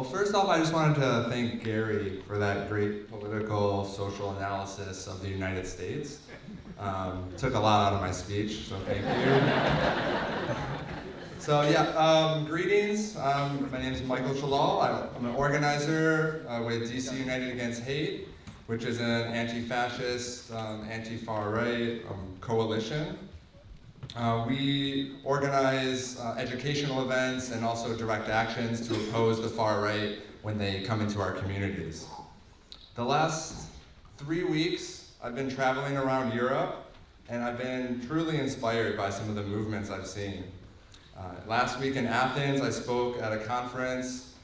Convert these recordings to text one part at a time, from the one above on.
Well, first off, I just wanted to thank Gary for that great political, social analysis of the United States. Took a lot out of my speech, so thank you. So yeah, greetings. My name is Michael Shallal. I'm an organizer with DC United Against Hate, which is an anti-fascist, anti-far right coalition. We organize educational events and also direct actions to oppose the far right when they come into our communities. The last 3 weeks, I've been traveling around Europe, and I've been truly inspired by some of the movements I've seen. Last week in Athens, I spoke at a conference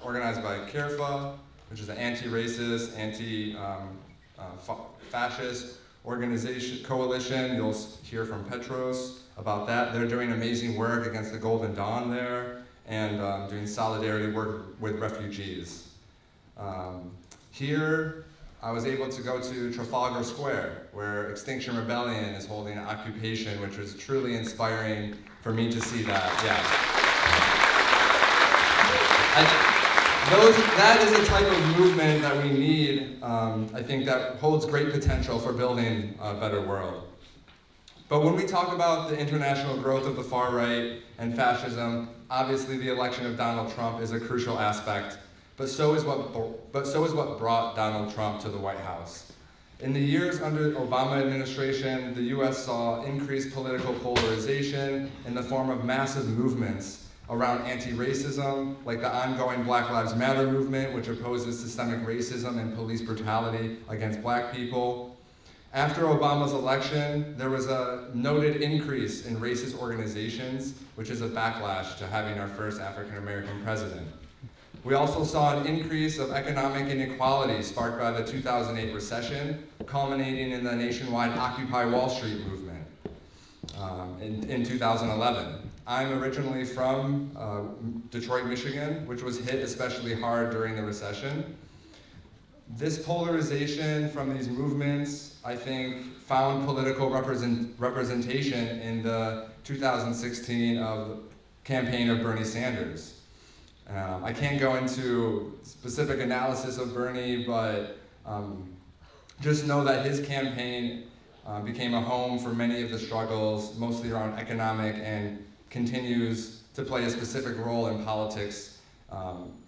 organized by CARFA, which is an anti-racist, anti-fascist organization, coalition. You'll hear from Petros about that. They're doing amazing work against the Golden Dawn there and doing solidarity work with refugees. Here, I was able to go to Trafalgar Square, where Extinction Rebellion is holding an occupation, which was truly inspiring for me to see that, yeah. That is the type of movement that we need, I think that holds great potential for building a better world. But when we talk about the international growth of the far right and fascism, obviously the election of Donald Trump is a crucial aspect, but so is what brought Donald Trump to the White House. In the years under Obama administration, the US saw increased political polarization in the form of massive movements around anti-racism, like the ongoing Black Lives Matter movement, which opposes systemic racism and police brutality against black people. After Obama's election, there was a noted increase in racist organizations, which is a backlash to having our first African-American president. We also saw an increase of economic inequality sparked by the 2008 recession, culminating in the nationwide Occupy Wall Street movement in 2011. I'm originally from Detroit, Michigan, which was hit especially hard during the recession. This polarization from these movements, I think, found political representation in the 2016 campaign of Bernie Sanders. I can't go into specific analysis of Bernie, but just know that his campaign became a home for many of the struggles, mostly around economic, and continues to play a specific role in politics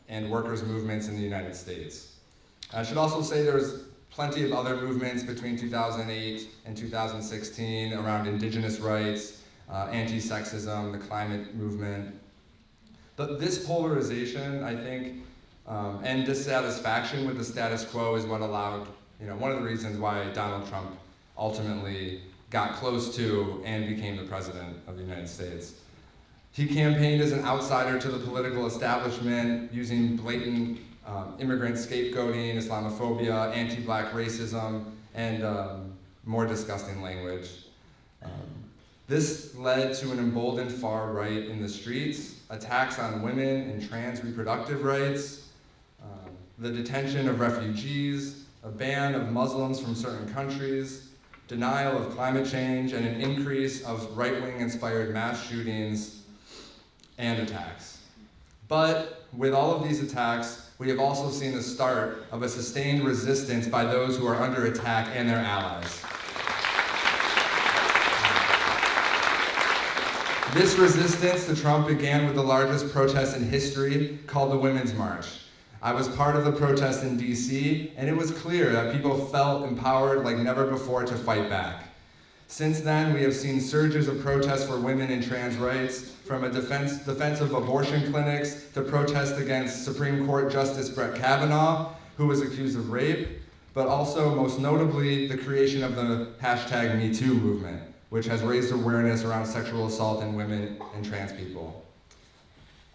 and workers' movements in the United States. I should also say there's plenty of other movements between 2008 and 2016 around indigenous rights, anti-sexism, the climate movement. But this polarization, I think, and dissatisfaction with the status quo is what allowed, one of the reasons why Donald Trump ultimately got close to and became the president of the United States. He campaigned as an outsider to the political establishment, using blatant immigrant scapegoating, Islamophobia, anti-black racism, and more disgusting language. This led to an emboldened far right in the streets, attacks on women and trans reproductive rights, the detention of refugees, a ban of Muslims from certain countries, denial of climate change, and an increase of right-wing inspired mass shootings and attacks. But with all of these attacks, we have also seen the start of a sustained resistance by those who are under attack and their allies. This resistance to Trump began with the largest protest in history, called the Women's March. I was part of the protest in DC, and it was clear that people felt empowered like never before to fight back. Since then, we have seen surges of protests for women and trans rights, from a defense of abortion clinics to protest against Supreme Court Justice Brett Kavanaugh, who was accused of rape, but also, most notably, the creation of the #MeToo movement, which has raised awareness around sexual assault in women and trans people.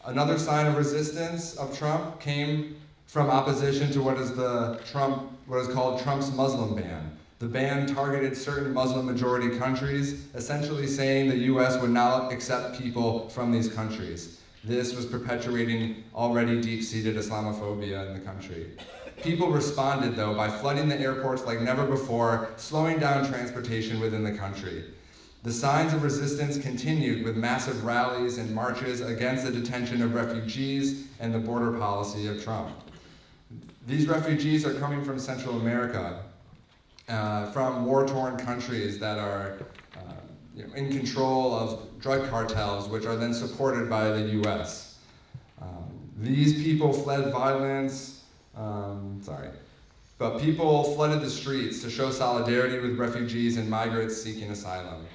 Another sign of resistance of Trump came from opposition to what is called Trump's Muslim ban. The ban targeted certain Muslim-majority countries, essentially saying the US would not accept people from these countries. This was perpetuating already deep-seated Islamophobia in the country. People responded, though, by flooding the airports like never before, slowing down transportation within the country. The signs of resistance continued with massive rallies and marches against the detention of refugees and the border policy of Trump. These refugees are coming from Central America, from war-torn countries that are in control of drug cartels, which are then supported by the US. These people fled violence, but people flooded the streets to show solidarity with refugees and migrants seeking asylum.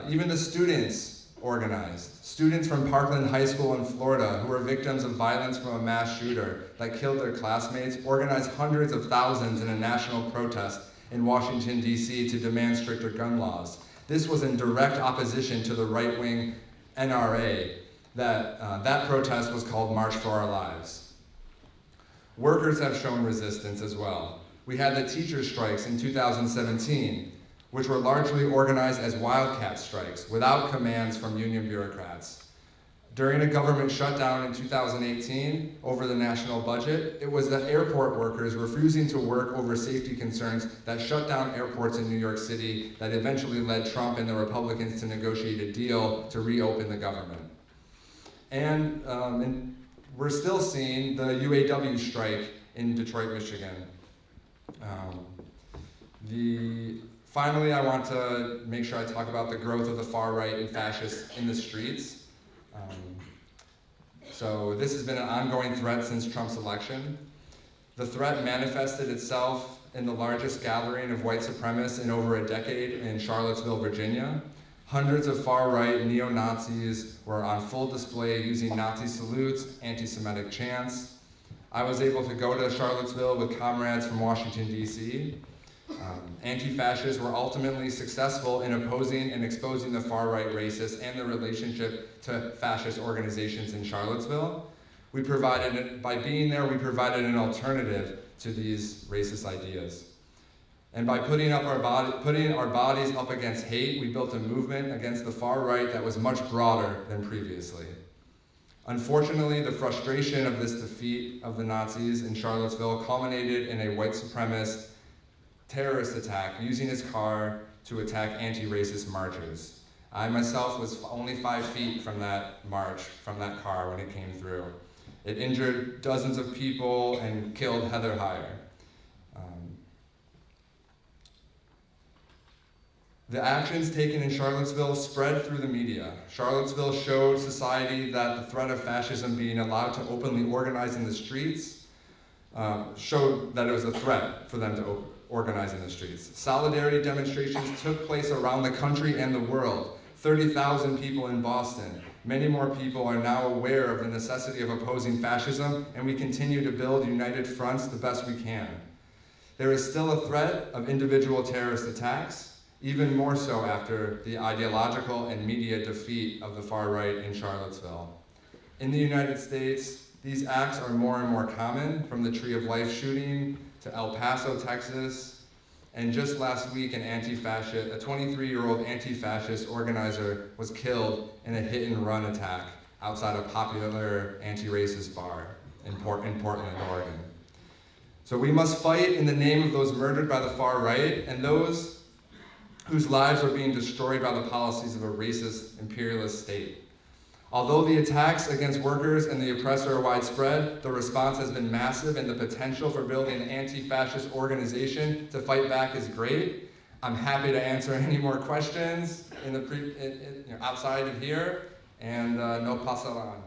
Even the students organized. Students from Parkland High School in Florida, who were victims of violence from a mass shooter that killed their classmates, organized hundreds of thousands in a national protest in Washington, D.C. to demand stricter gun laws. This was in direct opposition to the right-wing NRA. That protest was called March for Our Lives. Workers have shown resistance as well. We had the teacher strikes in 2017, which were largely organized as wildcat strikes without commands from union bureaucrats. During a government shutdown in 2018 over the national budget, it was the airport workers refusing to work over safety concerns that shut down airports in New York City that eventually led Trump and the Republicans to negotiate a deal to reopen the government. And we're still seeing the UAW strike in Detroit, Michigan. Finally, I want to make sure I talk about the growth of the far right and fascists in the streets. So this has been an ongoing threat since Trump's election. The threat manifested itself in the largest gathering of white supremacists in over a decade in Charlottesville, Virginia. Hundreds of far-right neo-Nazis were on full display using Nazi salutes, anti-Semitic chants. I was able to go to Charlottesville with comrades from Washington, D.C. Anti-fascists were ultimately successful in opposing and exposing the far-right racists and their relationship to fascist organizations in Charlottesville. By being there, we provided an alternative to these racist ideas. And by putting our bodies up against hate, we built a movement against the far right that was much broader than previously. Unfortunately, the frustration of this defeat of the Nazis in Charlottesville culminated in a white supremacist terrorist attack using his car to attack anti-racist marchers. I myself was only 5 feet from that march, from that car when it came through. It injured dozens of people and killed Heather Heyer. The actions taken in Charlottesville spread through the media. Charlottesville showed society that the threat of fascism being allowed to openly organize in the streets showed that it was a threat for them to organize in the streets. Solidarity demonstrations took place around the country and the world. 30,000 people in Boston. Many more people are now aware of the necessity of opposing fascism, and we continue to build united fronts the best we can. There is still a threat of individual terrorist attacks, even more so after the ideological and media defeat of the far right in Charlottesville. In the United States, these acts are more and more common, from the Tree of Life shooting to El Paso, Texas, and just last week, a 23-year-old anti-fascist organizer was killed in a hit-and-run attack outside a popular anti-racist bar in Portland, Oregon. So we must fight in the name of those murdered by the far right and those whose lives are being destroyed by the policies of a racist, imperialist state. Although the attacks against workers and the oppressor are widespread, the response has been massive, and the potential for building an anti-fascist organization to fight back is great. I'm happy to answer any more questions outside of here, and no pasaran.